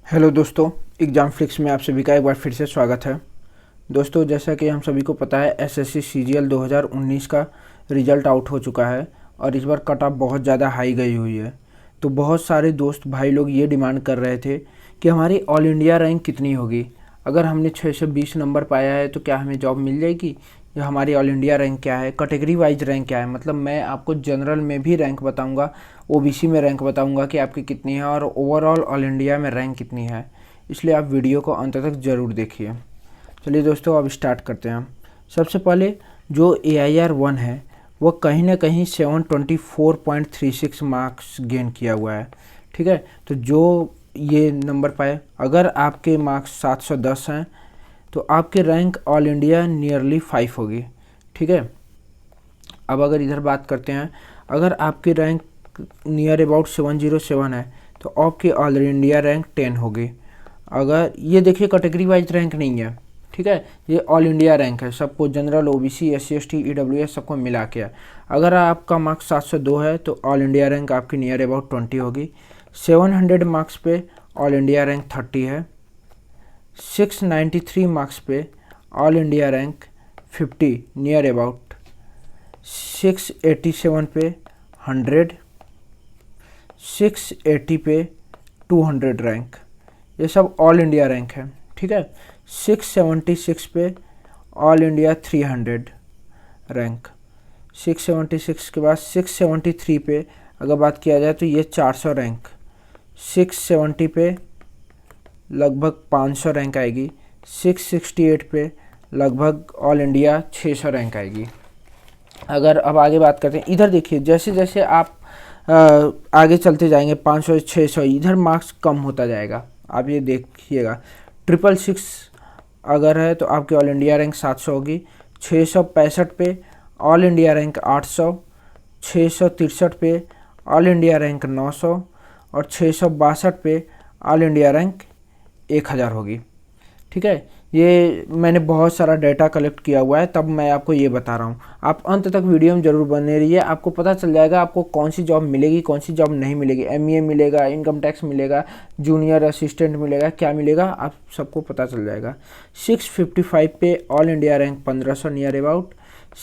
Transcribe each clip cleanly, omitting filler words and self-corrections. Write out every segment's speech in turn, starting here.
Hello दोस्तों, exam flix में आप सभी का एक बार फिर से स्वागत है। दोस्तों, जैसा कि हम सभी को पता है एसएससी सीजीएल 2019 का रिज़ल्ट आउट हो चुका है और इस बार कट ऑफ बहुत ज़्यादा हाई गई हुई है। तो बहुत सारे दोस्त भाई लोग ये डिमांड कर रहे थे कि हमारी ऑल इंडिया रैंक कितनी होगी, अगर हमने 620 नंबर पाया है तो क्या हमें जॉब मिल जाएगी, या हमारी ऑल इंडिया रैंक क्या है, कैटेगरी वाइज रैंक क्या है। मतलब मैं आपको जनरल में भी रैंक बताऊंगा, ओबीसी में रैंक बताऊंगा कि आपकी कितनी है और ओवरऑल ऑल इंडिया में रैंक कितनी है। इसलिए आप वीडियो को अंत तक ज़रूर देखिए। चलिए दोस्तों, अब स्टार्ट करते हैं। सबसे पहले जो AIR-1 है वो कहीं ना कहीं 724.36 मार्क्स गेन किया हुआ है। ठीक है, तो जो ये नंबर पाए, अगर आपके मार्क्स 710 हैं तो आपकी रैंक ऑल इंडिया नियरली 5 होगी। ठीक है, अब अगर इधर बात करते हैं, अगर आपकी रैंक नियर अबाउट 707 है तो आपकी ऑल इंडिया रैंक 10 होगी। अगर ये देखिए कैटेगरी वाइज रैंक नहीं है, ठीक है, ये ऑल इंडिया रैंक है, सबको general, OBC, SC ST EWS सबको मिला के है। अगर आपका मार्क्स 702 है तो ऑल इंडिया रैंक आपकी नियर अबाउट 20 होगी। 700 मार्क्स पे ऑल इंडिया रैंक 30 है। 693 मार्क्स पे all India rank 50 near about. 687 पे 100, 680 पे 200 रैंक, ये सब ऑल इंडिया रैंक है। ठीक है, 676 पे ऑल इंडिया 300 रैंक। 676 के बाद 673 पे अगर बात किया जाए तो ये 400 रैंक। 670 पे लगभग 500 रैंक आएगी। 668 पे लगभग ऑल इंडिया 600 रैंक आएगी। अगर अब आगे बात करते हैं, इधर देखिए जैसे जैसे आप आगे चलते जाएंगे 500 600 इधर मार्क्स कम होता जाएगा। आप ये देखिएगा 666 अगर है तो आपकी ऑल इंडिया रैंक 700 होगी। 665 पे ऑल इंडिया रैंक 800, 663 पे ऑल इंडिया रैंक 900 और 662 पे ऑल इंडिया रैंक 1000 होगी। ठीक है, ये मैंने बहुत सारा डाटा कलेक्ट किया हुआ है, तब मैं आपको ये बता रहा हूँ। आप अंत तक वीडियो में ज़रूर बने रहिए, आपको पता चल जाएगा आपको कौन सी जॉब मिलेगी, कौन सी जॉब नहीं मिलेगी। MEA मिलेगा, इनकम टैक्स मिलेगा, जूनियर असिस्टेंट मिलेगा, क्या मिलेगा आप सबको पता चल जाएगा। 655 पे all India rank 1500 near about.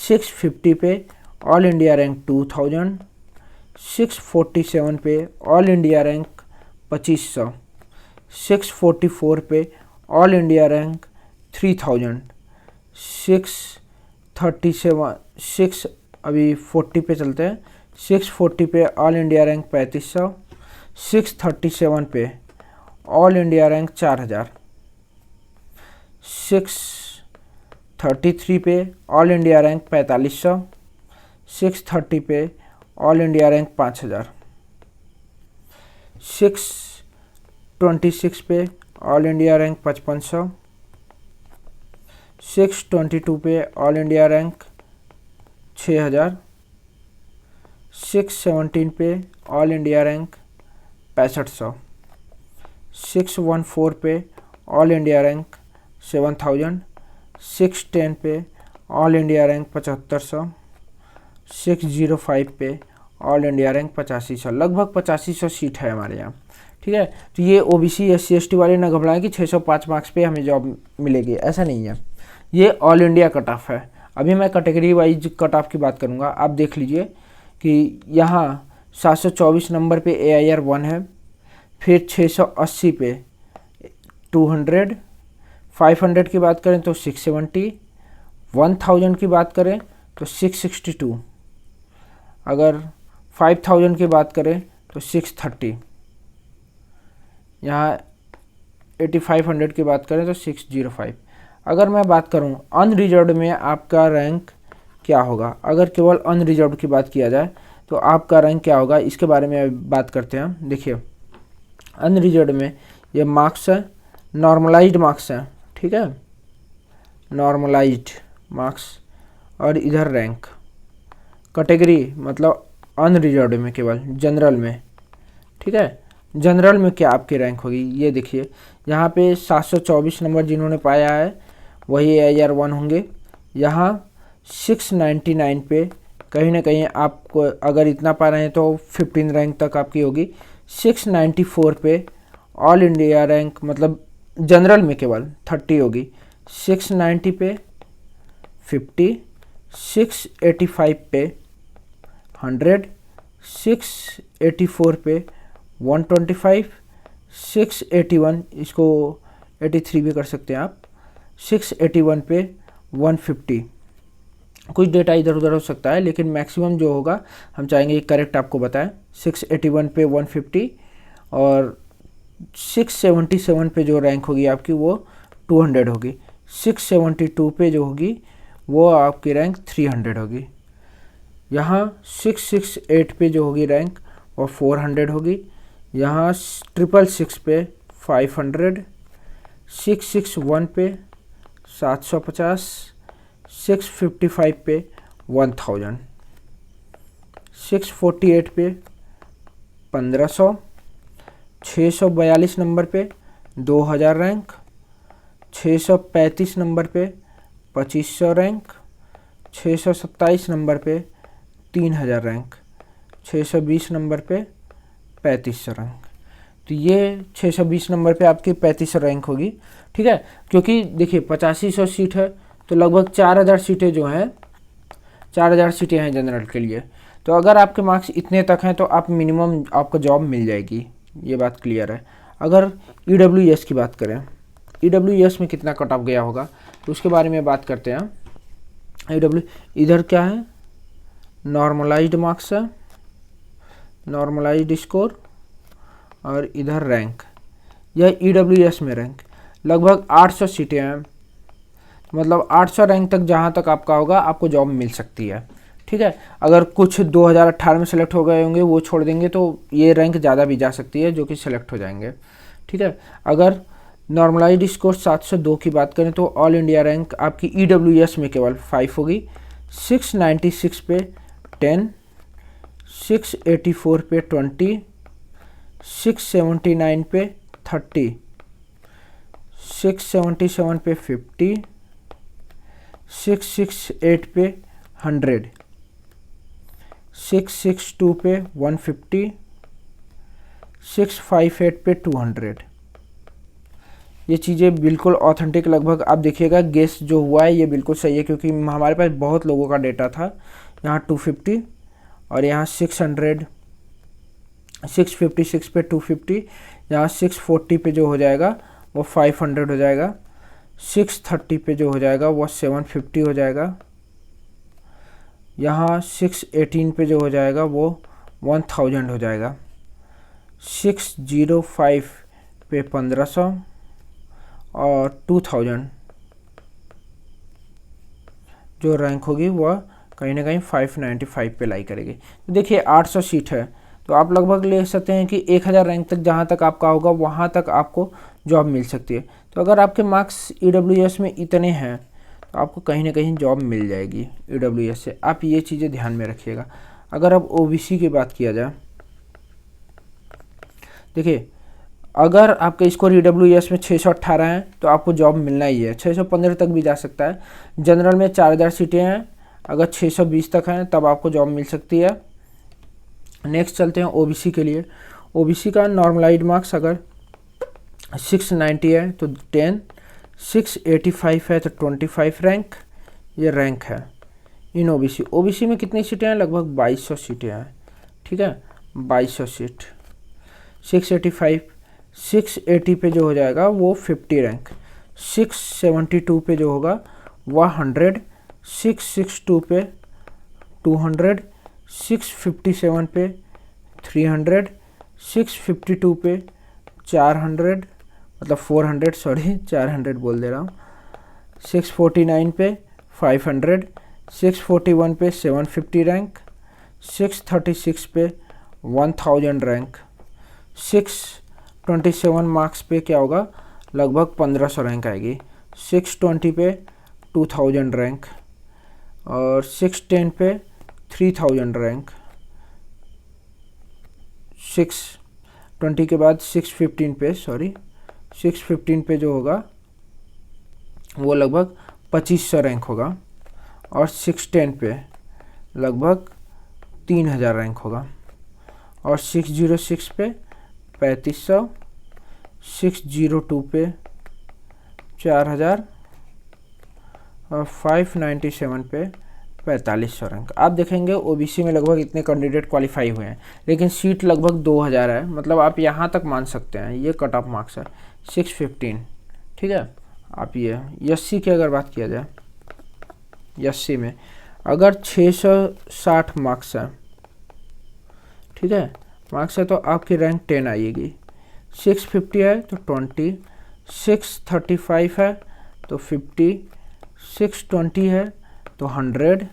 650 पे ऑल इंडिया रैंक 2000। 647 पे ऑल इंडिया रैंक 2500। 644 पे ऑल इंडिया रैंक 3000। 637 अभी 40 पे चलते हैं। 640 पे ऑल इंडिया रैंक 3500। 637 पे ऑल इंडिया रैंक 4000। 633 पे ऑल इंडिया रैंक 4500। 630 पे ऑल इंडिया रैंक 5000। 626 पे ऑल इंडिया रैंक 5500। 622 पे ऑल इंडिया रैंक 6000। 617 पे ऑल इंडिया रैंक 6500। 614 पे ऑल इंडिया रैंक 7000। 610 पे ऑल इंडिया रैंक 7500। 605 पे ऑल इंडिया रैंक 8500। लगभग 8500 सीट है हमारे यहाँ। ठीक है, तो ये OBC SC ST वाले ना घबराएं कि 605 मार्क्स पे हमें जॉब मिलेगी, ऐसा नहीं है। ये ऑल इंडिया कट ऑफ है। अभी मैं कैटेगरी वाइज कट ऑफ की बात करूँगा। आप देख लीजिए कि यहाँ 724 नंबर पे AIR-1 है, फिर 680 पे 200, 500 की बात करें तो 670, 1000 की बात करें तो 662, अगर 5000 की बात करें तो 630, यहाँ 8500 की बात करें तो 605। अगर मैं बात करूं अनरिजर्व्ड में आपका रैंक क्या होगा, अगर केवल अनरिजर्व्ड की बात किया जाए तो आपका रैंक क्या होगा, इसके बारे में बात करते हैं। देखिए अनरिजर्व्ड में ये मार्क्स है, नॉर्मलाइज्ड मार्क्स हैं। ठीक है, नॉर्मलाइज्ड मार्क्स और इधर रैंक। कैटेगरी मतलब अनरिजर्व्ड में केवल जनरल में। ठीक है, जनरल में क्या आपकी रैंक होगी, ये देखिए यहाँ पे 724 नंबर जिन्होंने पाया है वही AIR-1 होंगे। यहाँ 699 पे कहीं ना कहीं आपको अगर इतना पा रहे हैं तो 15 रैंक तक आपकी होगी। 694 पे ऑल इंडिया रैंक मतलब जनरल में केवल 30 होगी। 690 पे 50, 685 पे 100, 684 पे 125, 681, इसको 83 भी कर सकते हैं आप, 681 पे 150। कुछ डेटा इधर उधर हो सकता है, लेकिन मैक्सिमम जो होगा हम चाहेंगे करेक्ट आपको बताएं। 681 पे 150 और 677 पे जो रैंक होगी आपकी वो 200 होगी। 672 पे जो होगी वो आपकी रैंक 300 होगी। यहाँ 668 पे जो होगी रैंक वो 400 होगी। यहाँ 666 पे 500, 661 पे 750, 655 पे 1000, 648 पे 1500, 642 नंबर पे 2000 रैंक, 635 नंबर पे 2500 रैंक, 627 नंबर पे 3000 रैंक, 620 नंबर पे 3500 रैंक। तो ये 620 नंबर पे आपकी 3500 रैंक होगी, ठीक है। क्योंकि देखिए 8500 सीट है तो लगभग 4000 सीटें जो हैं, 4000 सीटें हैं जनरल के लिए। तो अगर आपके मार्क्स इतने तक हैं तो आप मिनिमम आपको जॉब मिल जाएगी, ये बात क्लियर है। अगर EWS की बात करें, EWS में कितना कट ऑफ गया होगा तो उसके बारे में बात करते हैं। इधर क्या है, नॉर्मलाइज्ड मार्क्स है, नॉर्मलाइज्ड स्कोर, और इधर रैंक। यह EWS में रैंक लगभग 800 सीटें हैं, मतलब 800 रैंक तक जहाँ तक आपका होगा आपको जॉब मिल सकती है, ठीक है। अगर कुछ 2018 में सेलेक्ट हो गए होंगे वो छोड़ देंगे तो ये रैंक ज़्यादा भी जा सकती है जो कि सेलेक्ट हो जाएंगे, ठीक है। अगर नॉर्मलाइज्ड स्कोर 702 की बात करें तो ऑल इंडिया रैंक आपकी EWS में केवल 5 होगी। 696 पे 10, 684 पे 20, 679 पे 30, 677 पे 50, 668 पे 100, 662 पे 150, 658 पे 200। ये चीज़ें बिल्कुल ऑथेंटिक, लगभग आप देखिएगा गेस जो हुआ है ये बिल्कुल सही है, क्योंकि हमारे पास बहुत लोगों का डेटा था। यहाँ 250 और यहाँ 600, 656 पे 250, यहाँ 640 पे जो हो जाएगा वो 500 हो जाएगा, 630 पे जो हो जाएगा वो 750 हो जाएगा, यहाँ 618 पे जो हो जाएगा वो 1000 हो जाएगा, 605 पे 1500 और 2000 जो रैंक होगी वह कहीं ना कहीं 595 पे लाई करेगी। तो देखिए 800 सीट है तो आप लगभग ले सकते हैं कि 1000 रैंक तक जहाँ तक आपका होगा वहाँ तक आपको जॉब मिल सकती है। तो अगर आपके मार्क्स EWS में इतने हैं तो आपको कहीं ना कहीं जॉब मिल जाएगी EWS से, आप ये चीज़ें ध्यान में रखिएगा। अगर अब OBC की बात किया जाए, देखिए अगर आपका स्कोर EWS में 618 है तो आपको जॉब मिलना ही है, 615 तक भी जा सकता है। जनरल में 4000 सीटें हैं, अगर 620 तक हैं तब आपको जॉब मिल सकती है। नेक्स्ट चलते हैं OBC के लिए। OBC का नॉर्मलाइज्ड मार्क्स अगर 690 है तो 10, 685 है तो 25 रैंक, ये रैंक है इन OBC। OBC में कितनी सीटें हैं, लगभग 2200 सीटें हैं, ठीक है, 2200 सीट। 685, 680 पे जो हो जाएगा वो 50 रैंक, 672 पे जो होगा वह 100, 662 पे 200, 657 पे 300, 652 पे 400, मतलब 400 सॉरी 400 बोल दे रहा हूँ, 649 पे 500, 641 पे 750 रैंक, 636 पे 1000 रैंक, 627 मार्क्स पे क्या होगा, लगभग 1500 रैंक आएगी, 620 पे 2000 रैंक और 610 पे 3000 रैंक, 620 के बाद 615 पे 615 पे जो होगा वो लगभग 2500 रैंक होगा और 610 पे लगभग 3000 रैंक होगा और 606 पे 3500, 602 पे 4000 और 597 पे 4500 रैंक। आप देखेंगे ओबीसी में लगभग इतने कैंडिडेट क्वालिफाई हुए हैं, लेकिन सीट लगभग 2000 है, मतलब आप यहाँ तक मान सकते हैं ये कट ऑफ मार्क्स है 615। ठीक है, आप ये एससी की अगर बात किया जाए, एससी में अगर 660 मार्क्स है, ठीक है मार्क्स है, तो आपकी रैंक 10 आएगी। 650 है तो 20, 635 है तो 50, 620 है तो 100,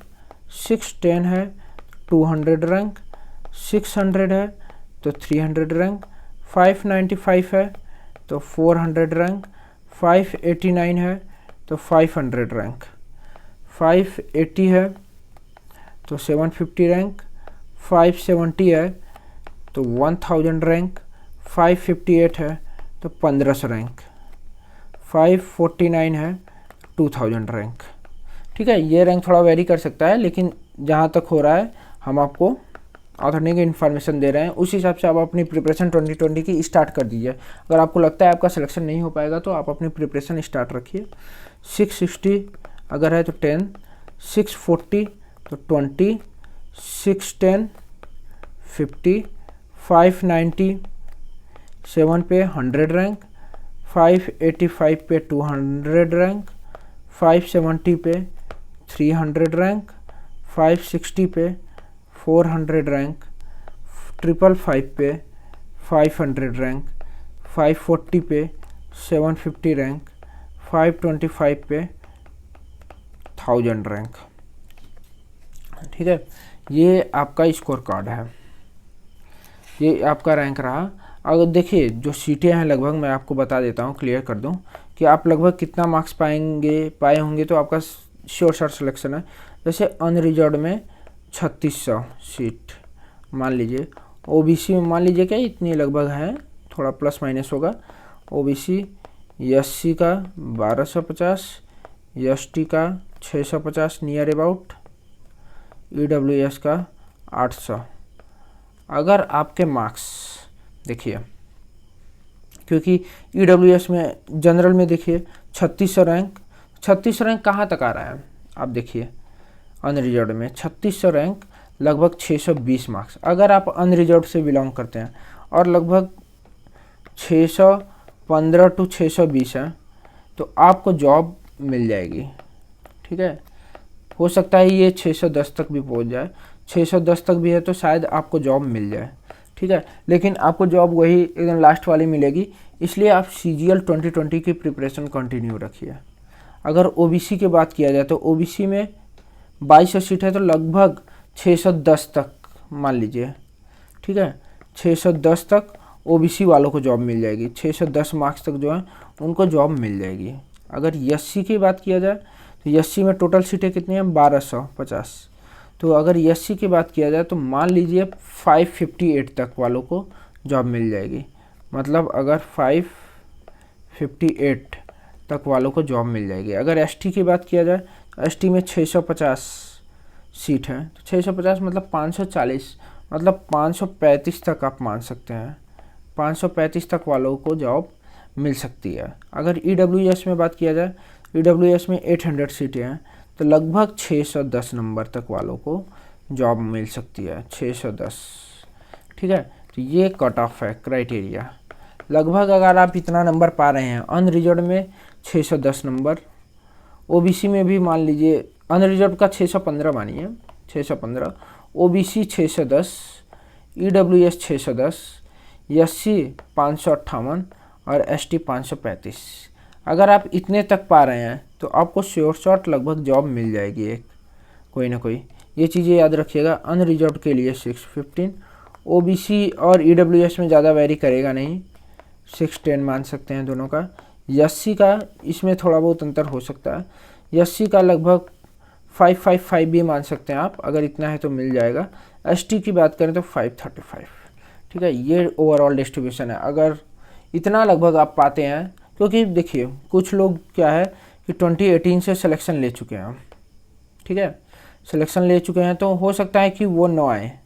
610 है 200 रैंक, 600 है तो 300 रैंक, 595 है तो 400 रैंक, 589 है तो 500 रैंक, 580 है तो 750 रैंक, 570 है तो 1000 रैंक, 558 है तो 1500 रैंक, 549 है 2000 रैंक। ठीक है, ये रैंक थोड़ा वेरी कर सकता है, लेकिन जहाँ तक हो रहा है हम आपको ऑथेंटिक इन्फॉर्मेशन दे रहे हैं, उस हिसाब से आप अपनी प्रिपरेशन 2020 की स्टार्ट कर दीजिए। अगर आपको लगता है आपका सिलेक्शन नहीं हो पाएगा तो आप अपनी प्रिपरेशन स्टार्ट रखिए। 660 अगर है तो 10, 640 तो 20, 610 50, 597 पे 100 रैंक, 585 पे 200 रैंक, 570 पे 300 रैंक, 560 पे 400 रैंक, 555 पे 500 रैंक, 540 पे 750 रैंक, 525 पे 1000 रैंक। ठीक है, ये आपका स्कोर कार्ड है, ये आपका रैंक रहा। अगर देखिए जो सीटें हैं लगभग मैं आपको बता देता हूँ, क्लियर कर दूँ कि आप लगभग कितना मार्क्स पाए होंगे तो आपका श्योर शॉर्ट सिलेक्शन है। जैसे अनरिजर्व में 3600 सीट मान लीजिए, ओबीसी में मान लीजिए क्या इतनी लगभग है, थोड़ा प्लस माइनस होगा। ओबीसी एससी का 1250, एसटी का 650 नियर अबाउट, ईडब्ल्यूएस का 800। अगर आपके मार्क्स देखिए, क्योंकि ईडब्ल्यूएस में जनरल में देखिए 3600 रैंक, 3600 रैंक कहाँ तक आ रहा है आप देखिए, अनरिजर्व में 3600 रैंक लगभग 620 मार्क्स। अगर आप अनरिजर्व से बिलोंग करते हैं और लगभग 615 टू 620 है तो आपको जॉब मिल जाएगी। ठीक है, हो सकता है ये 610 तक भी पहुंच जाए, 610 तक भी है तो शायद आपको जॉब मिल जाए। ठीक है, लेकिन आपको जॉब वही एकदम लास्ट वाली मिलेगी, इसलिए आप CGL 2020 की प्रिपरेशन कंटिन्यू रखिए। अगर ओबीसी की बात किया जाए तो ओबीसी में 2200 सीट है तो लगभग 610 तक मान लीजिए। ठीक है, 610 तक ओबीसी वालों को जॉब मिल जाएगी, 610 मार्क्स तक जो है उनको जॉब मिल जाएगी। अगर एससी की बात किया जाए तो एससी में टोटल सीटें कितनी हैं 1250, तो अगर एससी की बात किया जाए तो मान लीजिए 558 तक वालों को जॉब मिल जाएगी। मतलब अगर 558 तक वालों को जॉब मिल जाएगी। अगर एसटी की बात किया जाए तो एसटी में 650 सीट है, तो 650 मतलब 540, मतलब 535 तक आप मान सकते हैं, 535 तक वालों को जॉब मिल सकती है। अगर ईडब्ल्यूएस में बात किया जाए, ईडब्ल्यूएस में 800 सीटें हैं तो लगभग 610 नंबर तक वालों को जॉब मिल सकती है, 610। ठीक है, तो ये कट ऑफ है क्राइटेरिया। लगभग अगर आप इतना नंबर पा रहे हैं, अनरिजर्व में 610 नंबर, ओबीसी में भी मान लीजिए अनरिजर्व का 615 मानिए, 615, ओबीसी 610, ईडब्ल्यूएस 610, एससी 558 और एसटी 535। अगर आप इतने तक पा रहे हैं तो आपको श्योर शॉट लगभग जॉब मिल जाएगी एक, कोई ना कोई। ये चीज़ें याद रखिएगा। अनरिजर्व के लिए 615, ओबीसी और ईडब्ल्यूएस में ज़्यादा वेरी करेगा नहीं, 610 मान सकते हैं दोनों का। एससी का इसमें थोड़ा बहुत अंतर हो सकता है, एससी का लगभग 555 भी मान सकते हैं आप, अगर इतना है तो मिल जाएगा। एसटी की बात करें तो 535। ठीक है, ये ओवरऑल डिस्ट्रीब्यूशन है। अगर इतना लगभग आप पाते हैं, क्योंकि देखिए कुछ लोग क्या है कि 2018 से सिलेक्शन ले चुके हैं, ठीक है, सिलेक्शन ले चुके हैं तो हो सकता है कि वो ना आए।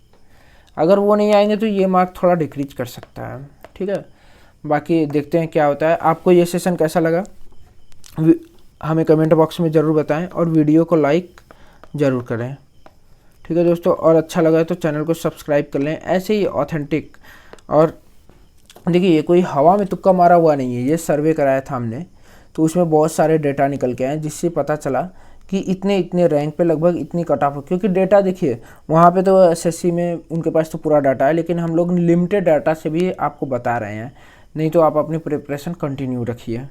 अगर वो नहीं आएंगे तो ये मार्क थोड़ा डिक्रीज कर सकता है। ठीक है, बाकी देखते हैं क्या होता है। आपको ये सेशन कैसा लगा हमें कमेंट बॉक्स में ज़रूर बताएं और वीडियो को लाइक ज़रूर करें। ठीक है दोस्तों, और अच्छा लगा तो चैनल को सब्सक्राइब कर लें। ऐसे ही ऑथेंटिक, और देखिए ये कोई हवा में तुक्का मारा हुआ नहीं है, ये सर्वे कराया था हमने, तो उसमें बहुत सारे डेटा निकल के आए जिससे पता चला कि इतने इतने रैंक पे लगभग इतनी कट ऑफ, क्योंकि डेटा देखिए वहाँ पे तो एसएससी में उनके पास तो पूरा डाटा है, लेकिन हम लोग लिमिटेड डाटा से भी आपको बता रहे हैं, नहीं तो आप अपनी प्रिपरेशन कंटिन्यू रखिए।